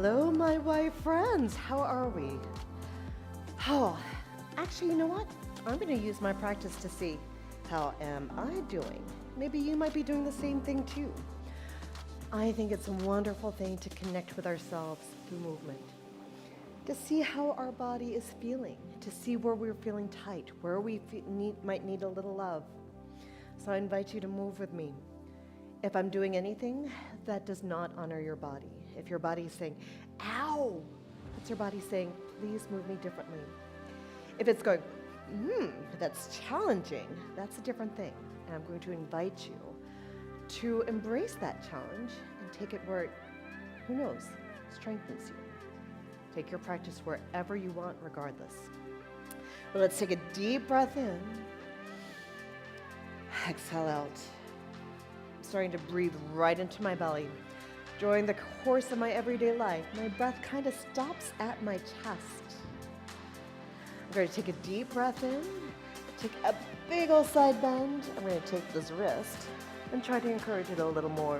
Hello, my white friends. How are we? Oh, actually, you know what? I'm going to use my practice to see how am I doing. Maybe you might be doing the same thing too. I think it's a wonderful thing to connect with ourselves through movement, to see how our body is feeling, to see where we're feeling tight, where we might need a little love. So I invite you to move with me. If I'm doing anything that does not honor your body, if your body is saying, ow, what's your body saying? Please move me differently. If it's going, that's challenging, that's a different thing. And I'm going to invite you to embrace that challenge and take it where it, who knows, strengthens you. Take your practice wherever you want, regardless. But let's take a deep breath in. Exhale out. I'm starting to breathe right into my belly. During the course of my everyday life, my breath kind of stops at my chest. I'm going to take a deep breath in, take a big old side bend. I'm going to take this wrist and try to encourage it a little more.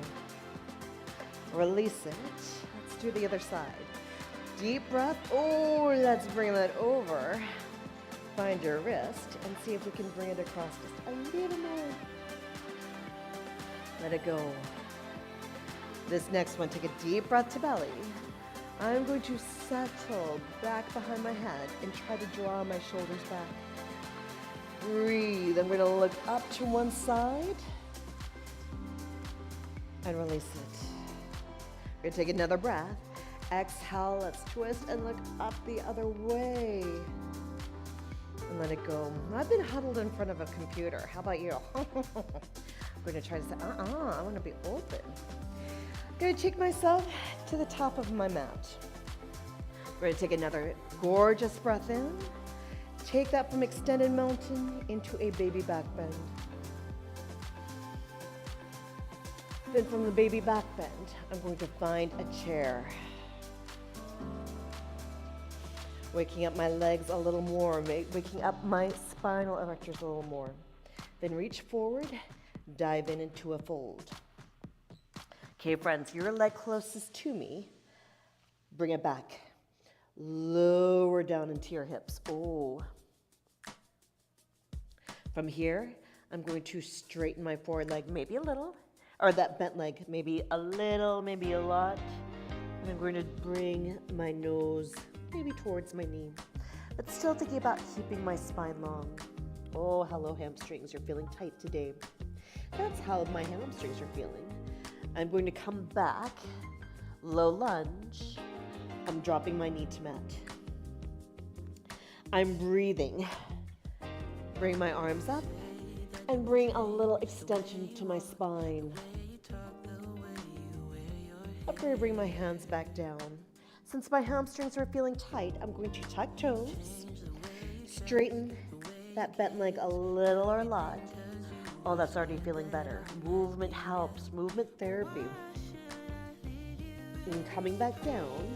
Release it. Let's do the other side. Deep breath. Oh, let's bring that over. Find your wrist and see if we can bring it across just a little more. Let it go. This next one, take a deep breath to belly. I'm going to settle back behind my head and try to draw my shoulders back. Breathe. I'm going to look up to one side and release it. We're going to take another breath. Exhale, let's twist and look up the other way. And let it go. I've been huddled in front of a computer. How about you? I'm going to try to say, I want to be open. I'm going to take myself to the top of my mat. We're going to take another gorgeous breath in. Take that from extended mountain into a baby back bend. Then from the baby back bend, I'm going to find a chair. Waking up my legs a little more, waking up my spinal erectors a little more. Then reach forward, dive in into a fold. Okay, friends, your leg closest to me, bring it back. Lower down into your hips. Oh. From here, I'm going to straighten my forward leg, maybe a little, or that bent leg, maybe a little, maybe a lot. And I'm going to bring my nose maybe towards my knee, but still thinking about keeping my spine long. Oh, hello hamstrings, you're feeling tight today. That's how my hamstrings are feeling. I'm going to come back, low lunge. I'm dropping my knee to mat. I'm breathing. Bring my arms up and bring a little extension to my spine. I'm going to bring my hands back down. Since my hamstrings are feeling tight, I'm going to tuck toes, straighten that bent leg a little or a lot. Oh, that's already feeling better. Movement helps, movement therapy. And coming back down.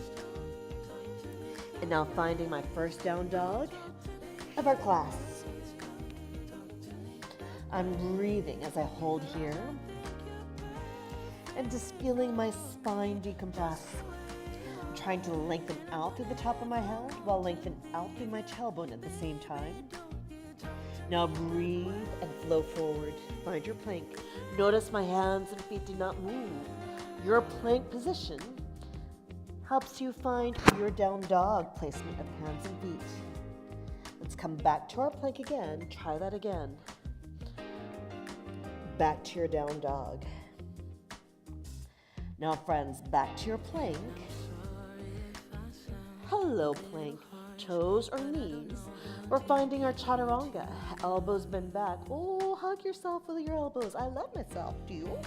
And now finding my first down dog of our class. I'm breathing as I hold here. And just feeling my spine decompress. I'm trying to lengthen out through the top of my head while lengthening out through my tailbone at the same time. Now breathe and flow forward. Find your plank. Notice my hands and feet do not move. Your plank position helps you find your down dog placement of hands and feet. Let's come back to our plank again. Try that again. Back to your down dog. Now, friends, back to your plank. Hello, plank. Toes or knees. We're finding our chaturanga. Elbows bend back. Oh, hug yourself with your elbows. I love myself. Do you?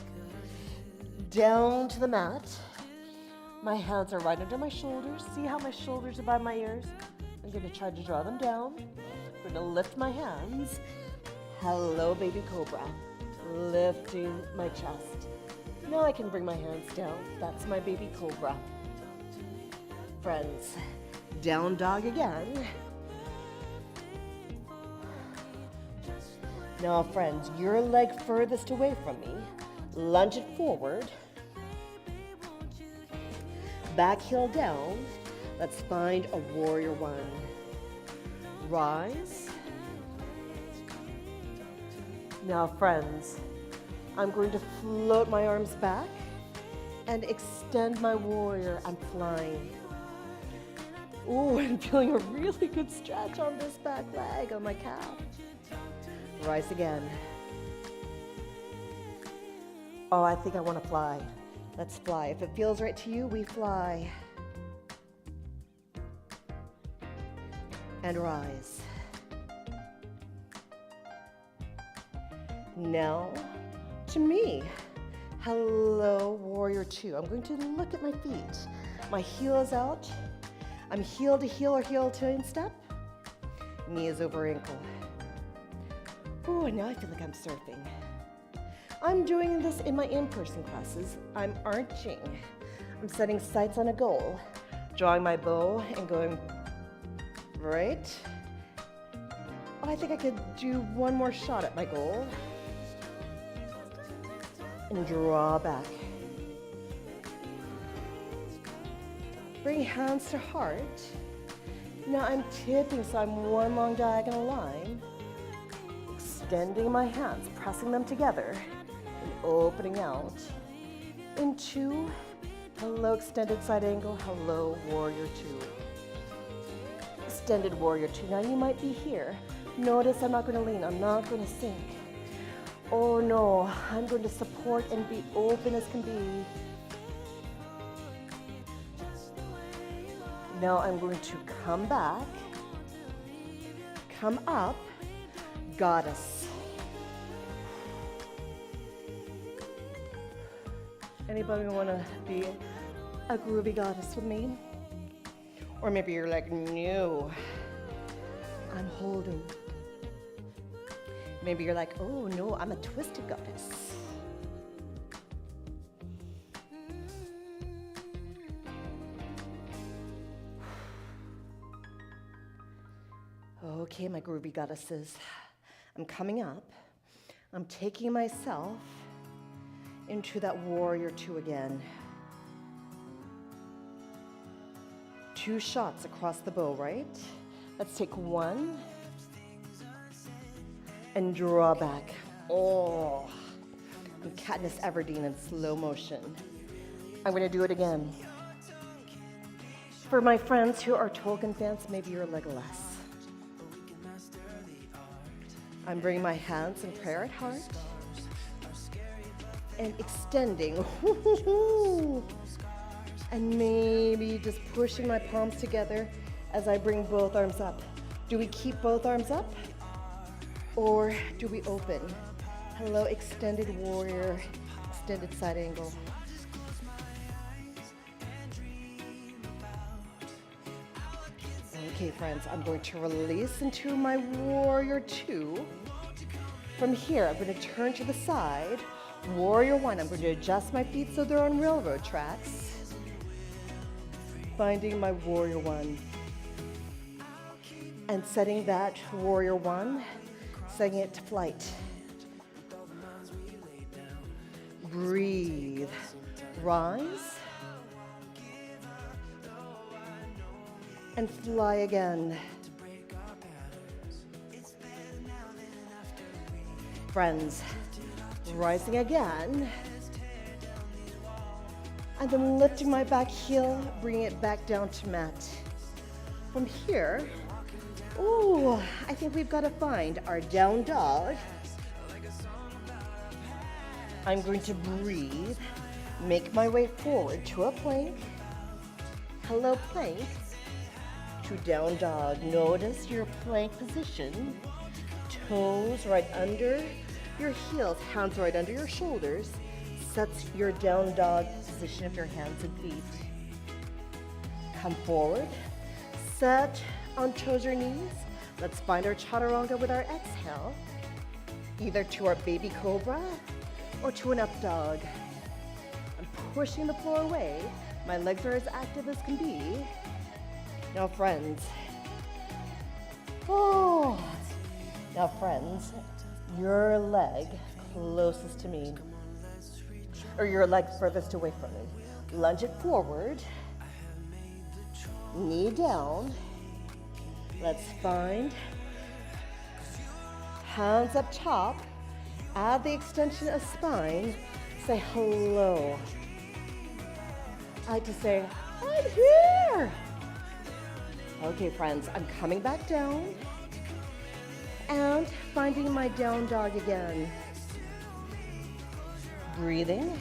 Down to the mat. My hands are right under my shoulders. See how my shoulders are by my ears? I'm going to try to draw them down. I'm going to lift my hands. Hello, baby cobra. Lifting my chest. Now I can bring my hands down. That's my baby cobra. Friends, down dog again. Now, friends, your leg furthest away from me. Lunge it forward. Back heel down. Let's find a warrior one. Rise. Now, friends, I'm going to float my arms back and extend my warrior. I'm flying. Ooh, I'm feeling a really good stretch on this back leg, on my calf. Rise again. Oh, I think I want to fly. Let's fly. If it feels right to you, we fly. And rise. Now, to me. Hello, warrior two. I'm going to look at my feet. My heel is out. I'm heel to heel or heel to instep. Knee is over ankle. Oh, now I feel like I'm surfing. I'm doing this in my in-person classes. I'm arching. I'm setting sights on a goal, drawing my bow and going right. Oh, I think I could do one more shot at my goal. And draw back. Bring hands to heart. Now I'm tipping, so I'm one long diagonal line. Extending my hands, pressing them together, and opening out into hello, extended side angle, hello, warrior two. Extended warrior two. Now you might be here. Notice I'm not going to lean, I'm not going to sink. Oh no, I'm going to support and be open as can be. Now I'm going to come back, come up, goddess. Anybody want to be a groovy goddess with me? Or maybe you're like, no, I'm holding. Maybe you're like, oh no, I'm a twisted goddess. Okay, my groovy goddesses, I'm coming up. I'm taking myself into that warrior two again. 2 shots across the bow, right? Let's take one and draw back. Oh, I'm Katniss Everdeen in slow motion. I'm gonna do it again. For my friends who are Tolkien fans, maybe you're Legolas. I'm bringing my hands in prayer at heart and extending. And maybe just pushing my palms together as I bring both arms up. Do we keep both arms up? Or do we open? Hello, extended warrior, extended side angle. Okay, friends, I'm going to release into my warrior two. From here, I'm going to turn to the side. Warrior one, I'm going to adjust my feet so they're on railroad tracks. Finding my warrior one. And setting that warrior one, setting it to flight. Breathe. Rise. And fly again. Friends, rising again. And then lifting my back heel, bringing it back down to mat. From here, ooh, I think we've got to find our down dog. I'm going to breathe, make my way forward to a plank. Hello, plank. To down dog. Notice your plank position. Toes right under your heels, hands right under your shoulders. Sets your down dog position of your hands and feet. Come forward. Set on toes or knees. Let's find our chaturanga with our exhale. Either to our baby cobra or to an up dog. I'm pushing the floor away. My legs are as active as can be. Now, friends. Oh. Now, friends, your leg closest to me, or your leg furthest away from me. Lunge it forward. knee down. Let's find hands up top. Add the extension of spine. Say hello. I like to say, I'm here. Okay, friends, I'm coming back down and finding my down dog again. Breathing.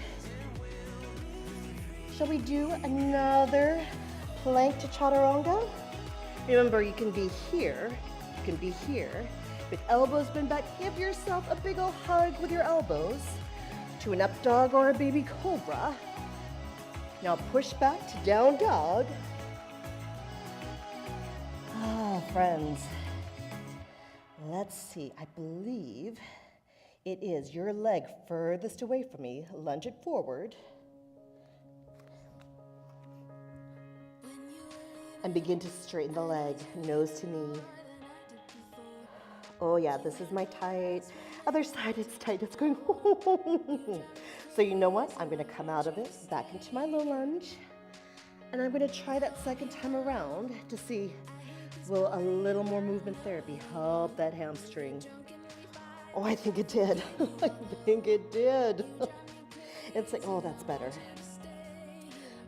Shall we do another plank to chaturanga? Remember, you can be here, with elbows bent back. Give yourself a big ol' hug with your elbows to an up dog or a baby cobra. Now push back to down dog. Friends, let's see. I believe it is your leg furthest away from me. Lunge it forward. And begin to straighten the leg, nose to knee. Oh yeah, this is my tight. Other side, it's tight, it's going. So you know what? I'm gonna come out of it, back into my low lunge. And I'm gonna try that second time around to see, will a little more movement therapy help that hamstring? Oh, I think it did. I think it did. It's like, oh, that's better.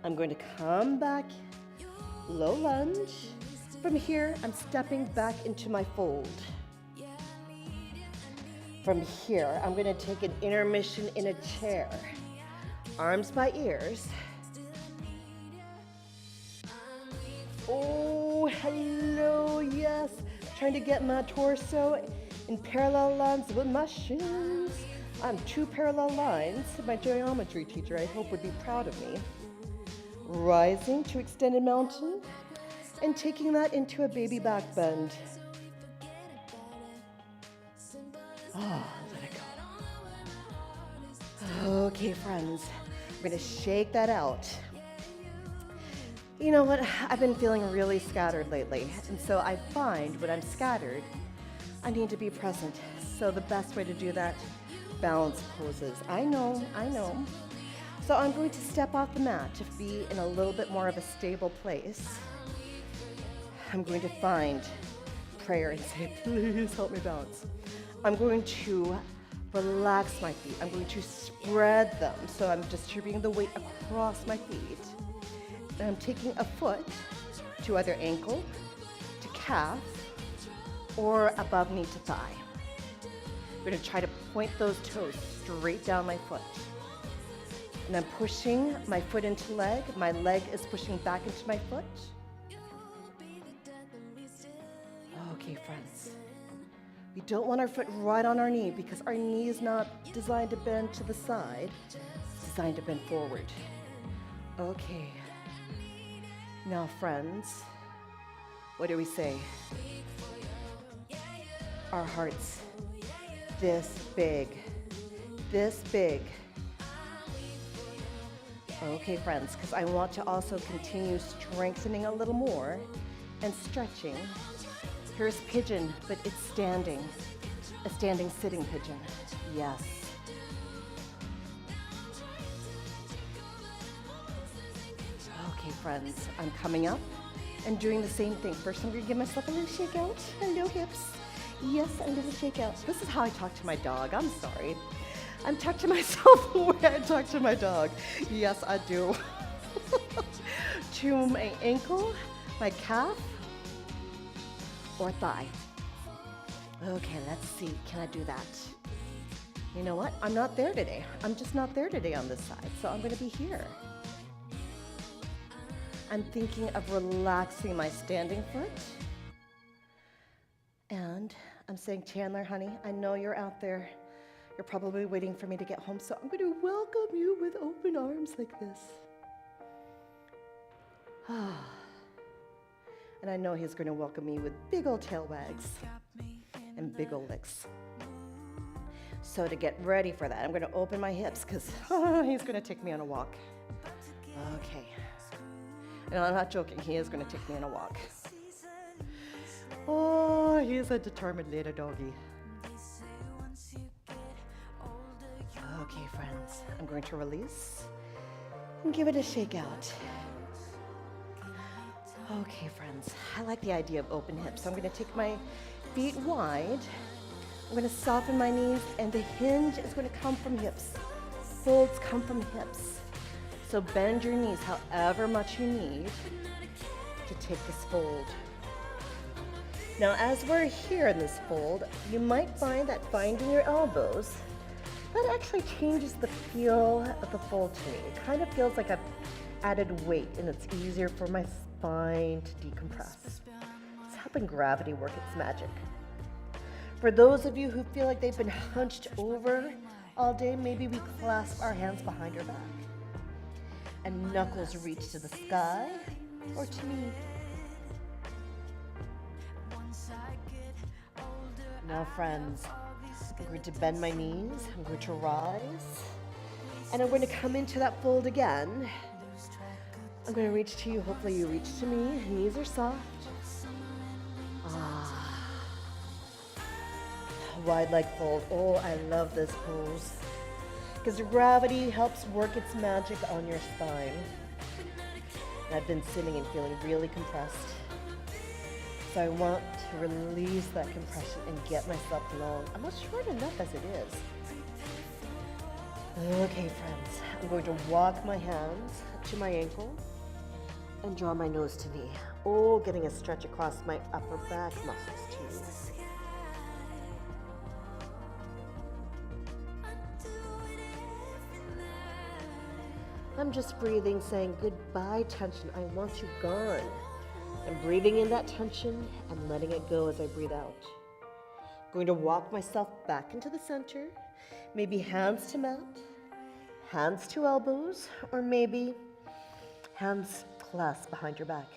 I'm going to come back, low lunge. From here, I'm stepping back into my fold. From here, I'm going to take an intermission in a chair. Arms by ears. Oh, hello, yes. Trying to get my torso in parallel lines with my shins. I'm 2 parallel lines. My geometry teacher, I hope, would be proud of me. Rising to extended mountain and taking that into a baby back bend. Oh, let it go. Okay, friends, I'm gonna shake that out. You know what? I've been feeling really scattered lately, and so I find when I'm scattered, I need to be present. So the best way to do that, balance poses. I know. So I'm going to step off the mat to be in a little bit more of a stable place. I'm going to find prayer and say, please help me balance. I'm going to relax my feet. I'm going to spread them. So I'm distributing the weight across my feet. And I'm taking a foot to either ankle, to calf, or above knee to thigh. I'm going to try to point those toes straight down my foot. And I'm pushing my foot into leg. My leg is pushing back into my foot. Okay, friends. We don't want our foot right on our knee because our knee is not designed to bend to the side. It's designed to bend forward. Okay. Now, friends, what do we say? Our hearts this big, this big. Okay, friends, because I want to also continue strengthening a little more and stretching. Here's pigeon, but it's standing. A standing sitting pigeon. Yes. Okay, friends, I'm coming up and doing the same thing. First, I'm going to give myself a little shake out. Hello, hips. Yes, a little shake out. This is how I talk to my dog. I'm sorry. I'm talking to myself the way I talk to my dog. Yes, I do. To my ankle, my calf, or thigh. Okay, let's see. Can I do that? You know what? I'm not there today. I'm just not there today on this side, so I'm going to be here. I'm thinking of relaxing my standing foot. And I'm saying, Chandler, honey, I know you're out there. You're probably waiting for me to get home, so I'm going to welcome you with open arms like this. And I know he's going to welcome me with big old tail wags and big old licks. So to get ready for that, I'm going to open my hips because he's going to take me on a walk. Okay. And I'm not joking. He is going to take me on a walk. Oh, he's a determined little doggy. Okay, friends, I'm going to release and give it a shake out. Okay, friends, I like the idea of open hips. So I'm going to take my feet wide. I'm going to soften my knees, and the hinge is going to come from hips. Folds come from hips. So bend your knees however much you need to take this fold. Now, as we're here in this fold, you might find that finding your elbows, that actually changes the feel of the fold to me. It kind of feels like I've added weight, and it's easier for my spine to decompress. It's helping gravity work its magic. For those of you who feel like they've been hunched over all day, maybe we clasp our hands behind our back and knuckles reach to the sky or to me. Now, friends, I'm going to bend my knees, I'm going to rise, and I'm going to come into that fold again. I'm going to reach to you, hopefully you reach to me, knees are soft. Wide leg fold. Oh, I love this pose. Because gravity helps work its magic on your spine. And I've been sitting and feeling really compressed. So I want to release that compression and get myself long. I'm not short enough as it is. Okay, friends. I'm going to walk my hands to my ankle and draw my nose to knee. Oh, getting a stretch across my upper back muscles too. I'm just breathing, saying goodbye tension. I want you gone. I'm breathing in that tension and letting it go as I breathe out. I'm going to walk myself back into the center, maybe hands to mat, hands to elbows, or maybe hands clasped behind your back.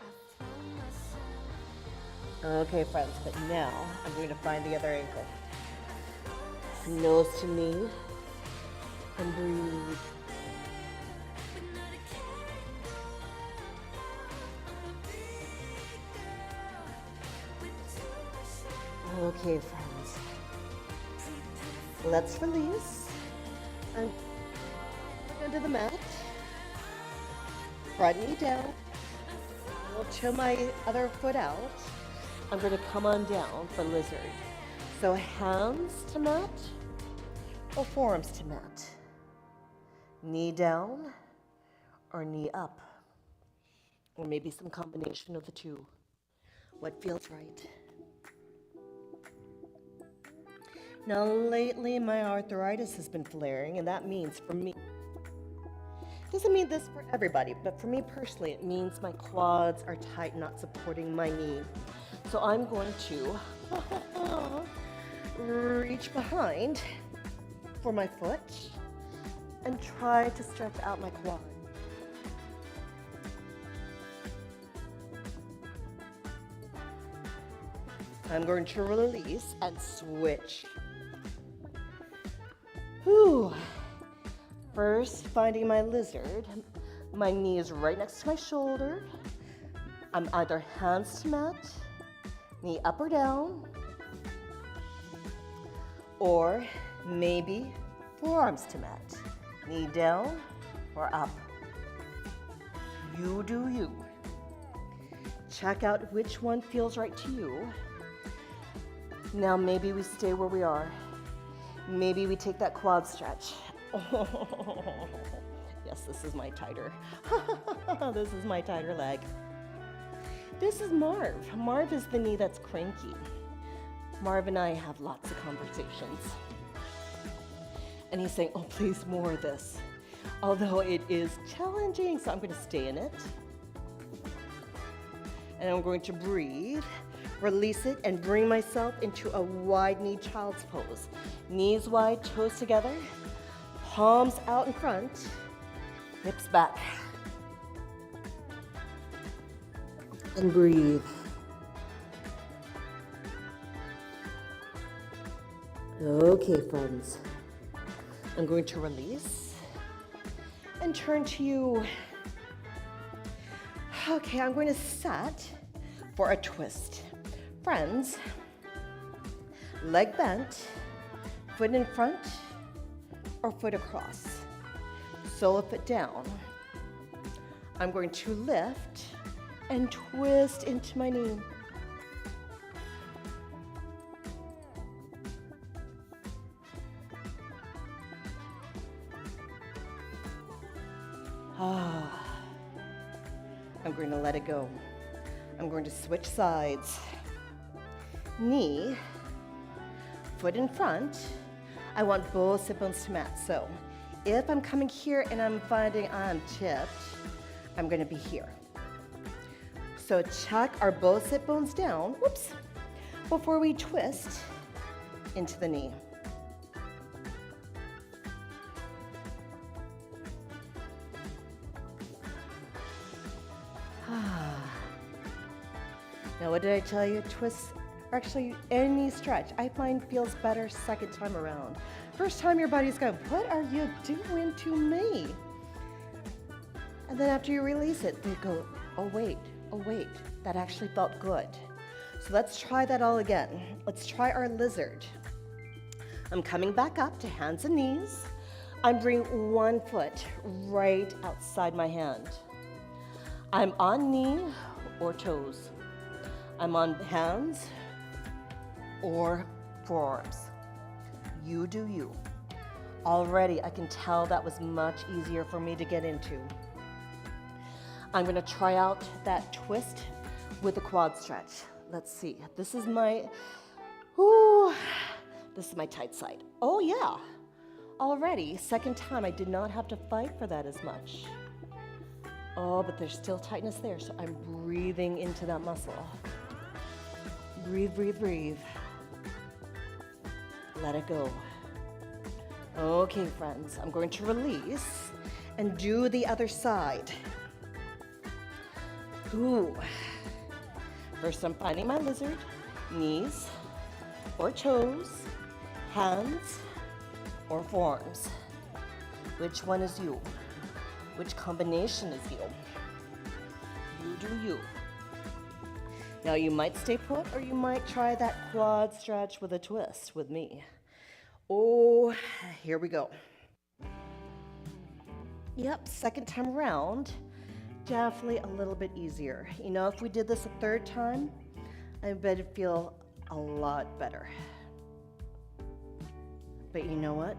Okay, friends, but now I'm going to find the other ankle. Nose to knee, and breathe. Okay, friends, let's release. I'm under the mat, front knee down. I'll chill my other foot out. I'm going to come on down for lizard. So hands to mat or forearms to mat. Knee down or knee up. Or maybe some combination of the two. What feels right? Now, lately, my arthritis has been flaring, and that means for me, doesn't mean this for everybody, but for me personally, it means my quads are tight, not supporting my knee. So I'm going to reach behind for my foot and try to stretch out my quad. I'm going to release and switch. Whew. First, finding my lizard. My knee is right next to my shoulder. I'm either hands to mat, knee up or down, or maybe forearms to mat, knee down or up. You do you. Check out which one feels right to you. Now maybe we stay where we are. Maybe we take that quad stretch. Oh, yes, this is my tighter. This is my tighter leg. This is Marv. Marv is the knee that's cranky. Marv and I have lots of conversations. And he's saying, oh, please, more of this. Although it is challenging, so I'm going to stay in it. And I'm going to breathe, release it, and bring myself into a wide knee child's pose. Knees wide, toes together, palms out in front, hips back. And breathe. Okay, friends. I'm going to release and turn to you. Okay, I'm going to set for a twist. Friends, leg bent, foot in front or foot across. Sole of foot down. I'm going to lift and twist into my knee. I'm going to let it go. I'm going to switch sides. Knee, foot in front. I want both sit bones to match. So if I'm coming here and I'm finding I'm tipped, I'm going to be here. So check our both sit bones down, whoops, before we twist into the knee. Now, what did I tell you? Twists, or actually any stretch, I find feels better second time around. First time your body's going, what are you doing to me? And then after you release it, they go, oh wait, that actually felt good. So let's try that all again. Let's try our lizard. I'm coming back up to hands and knees. I'm bringing one foot right outside my hand. I'm on knee or toes. I'm on hands or forearms. You do you. Already, I can tell that was much easier for me to get into. I'm gonna try out that twist with a quad stretch. Let's see, this is my tight side. Oh yeah, already, second time I did not have to fight for that as much. Oh, but there's still tightness there, so I'm breathing into that muscle. Breathe, breathe, breathe. Let it go. Okay, friends, I'm going to release and do the other side. Ooh. First, I'm finding my lizard, knees or toes, hands or forearms. Which one is you? Which combination is you? You do you. Now you might stay put or you might try that quad stretch with a twist with me. Oh, here we go. Yep, second time around, definitely a little bit easier. You know, if we did this a third time, I bet it'd feel a lot better. But you know what?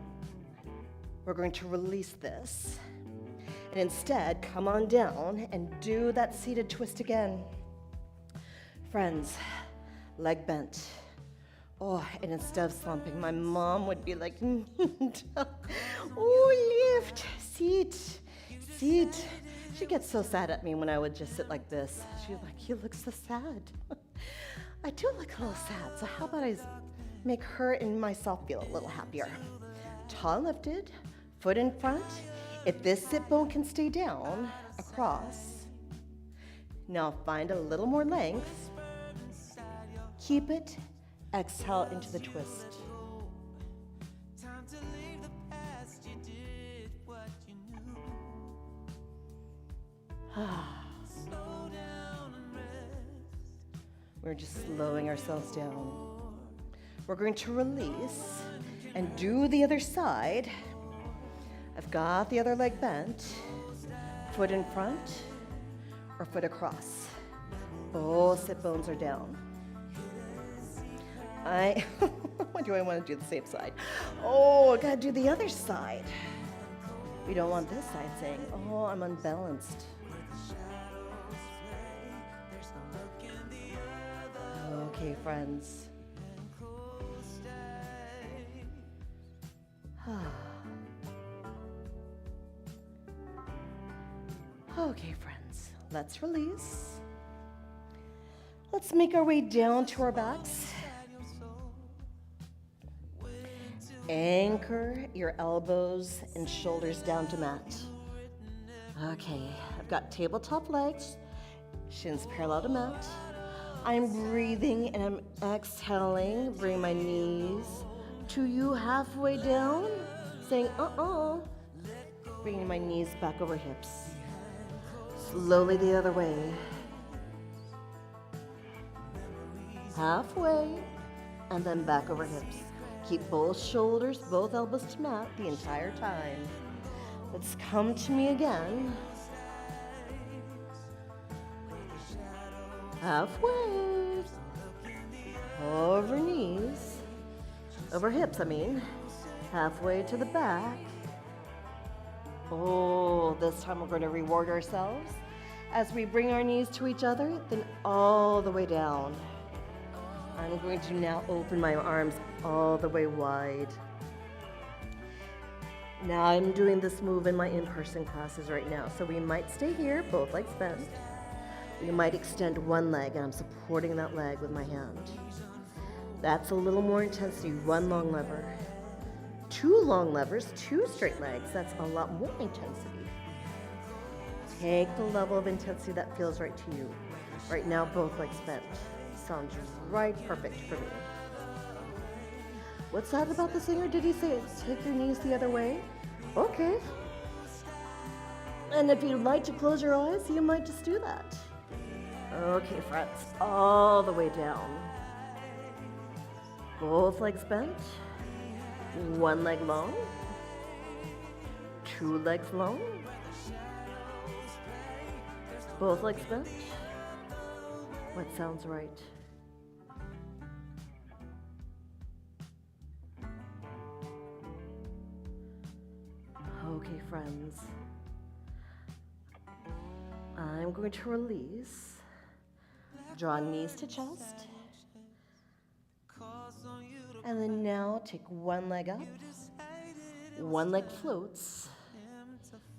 We're going to release this and instead come on down and do that seated twist again. Friends, leg bent. Oh, and instead of slumping, my mom would be like, oh, lift, seat. She gets so sad at me when I would just sit like this. She's like, you look so sad. I do look a little sad, so how about I make her and myself feel a little happier. Tall lifted, foot in front. If this sit bone can stay down, across. Now find a little more length. Keep it. Exhale into the twist. We're just slowing ourselves down. We're going to release and do the other side. I've got the other leg bent, foot in front or foot across. Both sit bones are down. Why do I want to do the same side? Oh, I gotta do the other side. We don't want this side saying, oh, I'm unbalanced. Okay, friends. Okay, friends, let's release. Let's make our way down to our backs. Anchor your elbows and shoulders down to mat. Okay, I've got tabletop legs, shins parallel to mat. I'm breathing and I'm exhaling, bring my knees to you halfway down, saying bringing my knees back over hips. Slowly the other way. Halfway, and then back over hips. Keep both shoulders, both elbows to mat the entire time. Let's come to me again. halfway, over knees, over hips, halfway to the back. Oh, this time we're going to reward ourselves as we bring our knees to each other, then all the way down. I'm going to now open my arms all the way wide. Now I'm doing this move in my in-person classes right now, so we might stay here, both legs bent. We might extend one leg, and I'm supporting that leg with my hand. That's a little more intensity, one long lever. Two long levers, two straight legs, that's a lot more intensity. Take the level of intensity that feels right to you. Right now, both legs bent. Sounds right perfect for me. What's that about the singer? Did he say take your knees the other way? Okay. And if you'd like to close your eyes, you might just do that. Okay, friends, all the way down. Both legs bent. One leg long. Two legs long. Both legs bent. What sounds right? Okay, friends. I'm going to release. Draw knees to chest. And then now take one leg up. One leg floats.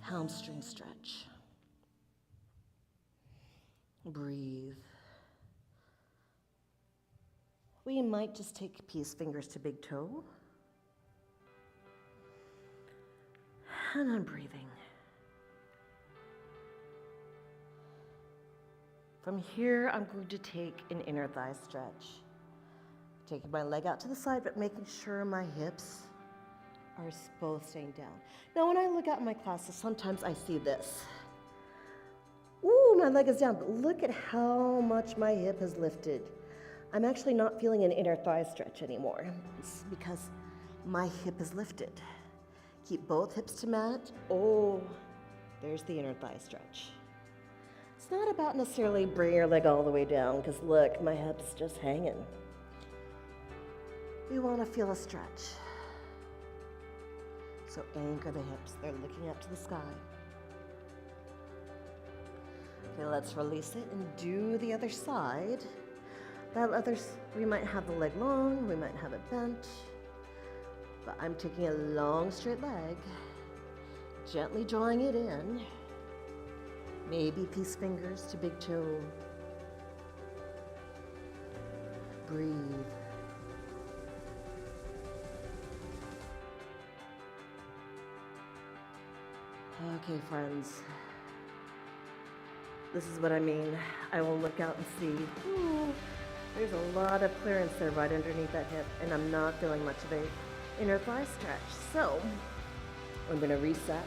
Hamstring stretch. Breathe. We might just take peace fingers to big toe. And I'm breathing. From here, I'm going to take an inner thigh stretch. Taking my leg out to the side, but making sure my hips are both staying down. Now, when I look out in my classes, sometimes I see this. Ooh, my leg is down, but look at how much my hip has lifted. I'm actually not feeling an inner thigh stretch anymore. It's because my hip is lifted. Keep both hips to mat. Oh, there's the inner thigh stretch. It's not about necessarily bringing your leg all the way down, because look, my hip's just hanging. We want to feel a stretch. So anchor the hips. They're looking up to the sky. Okay, let's release it and do the other side. We might have the leg long, we might have it bent, but I'm taking a long straight leg, gently drawing it in, maybe peace fingers to big toe. Breathe. Okay, friends. This is what I mean. I will look out and see, ooh, there's a lot of clearance there right underneath that hip, and I'm not feeling much of a inner thigh stretch. So I'm going to reset.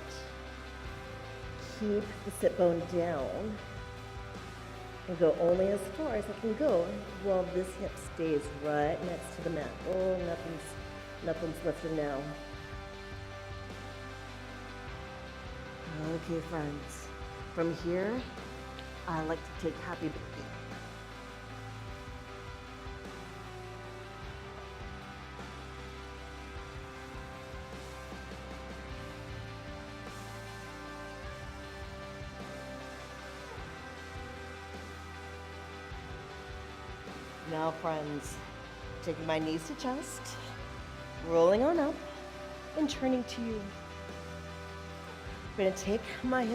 Keep the sit bone down and go only as far as I can go while this hip stays right next to the mat. Oh, nothing's lifting now. Okay, friends. From here, I like to take happy baby. Now, friends, taking my knees to chest, rolling on up, and turning to you. I'm going to take my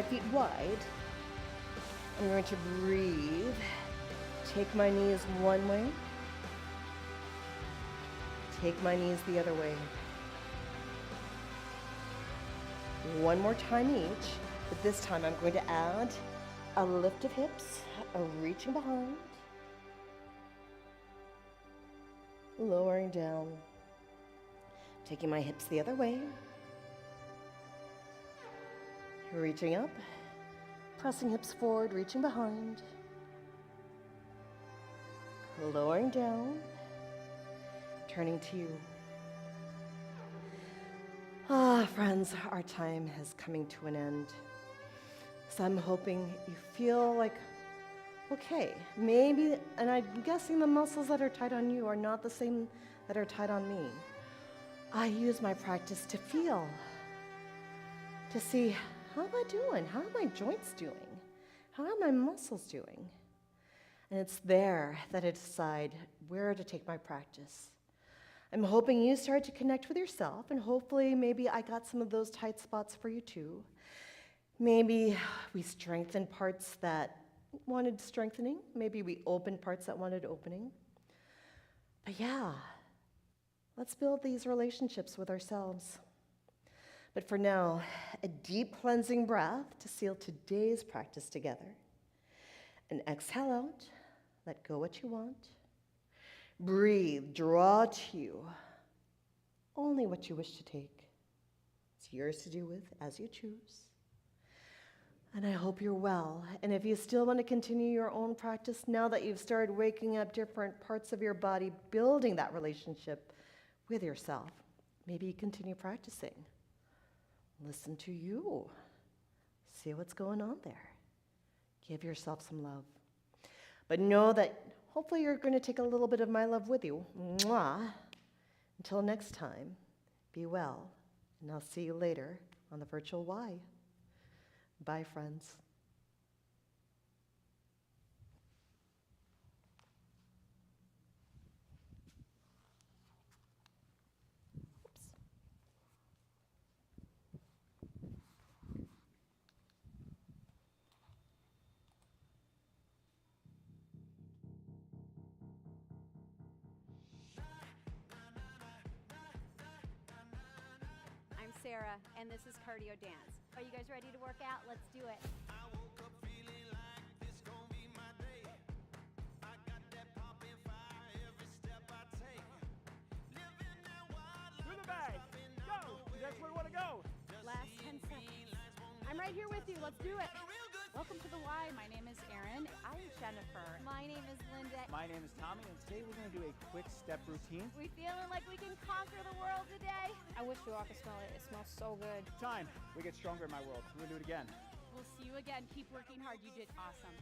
feet wide. I'm going to breathe. Take my knees one way. Take my knees the other way. One more time each, but this time I'm going to add a lift of hips, a reaching behind, lowering down, taking my hips the other way, reaching up, pressing hips forward, reaching behind, lowering down, turning to you. Friends, our time is coming to an end. So I'm hoping you feel like Okay, maybe, and I'm guessing the muscles that are tight on you are not the same that are tight on me. I use my practice to feel, to see how am I doing? How are my joints doing? How are my muscles doing? And it's there that I decide where to take my practice. I'm hoping you start to connect with yourself, and hopefully maybe I got some of those tight spots for you too. Maybe we strengthen parts that wanted strengthening. Maybe we open parts that wanted opening. But yeah, let's build these relationships with ourselves. But for now, a deep cleansing breath to seal today's practice together. And exhale out, let go what you want. Breathe, draw to you only what you wish to take. It's yours to do with as you choose. And I hope you're well. And if you still want to continue your own practice, now that you've started waking up different parts of your body, building that relationship with yourself, maybe you continue practicing. Listen to you. See what's going on there. Give yourself some love. But know that hopefully you're going to take a little bit of my love with you. Mwah. Until next time, be well. And I'll see you later on the virtual Y. Bye, friends. I'm Sarah, and this is Cardio Dance. Are you guys ready to work out? Let's do it. I woke up feeling like this gon' be my day. I got that poppin' fire every step I take. Living that wild life. To the bag. Go. That's where we want to go. Last 10 seconds. I'm right here with you. Let's do it. Welcome to the Y. My name is Erin. I'm Jennifer. My name is Linda. My name is Tommy, and today we're going to do a quick step routine. We feeling like we can conquer the world today? I wish you all could smell it. It smells so good. Time. We get stronger in my world. We're going to do it again. We'll see you again. Keep working hard. You did awesome.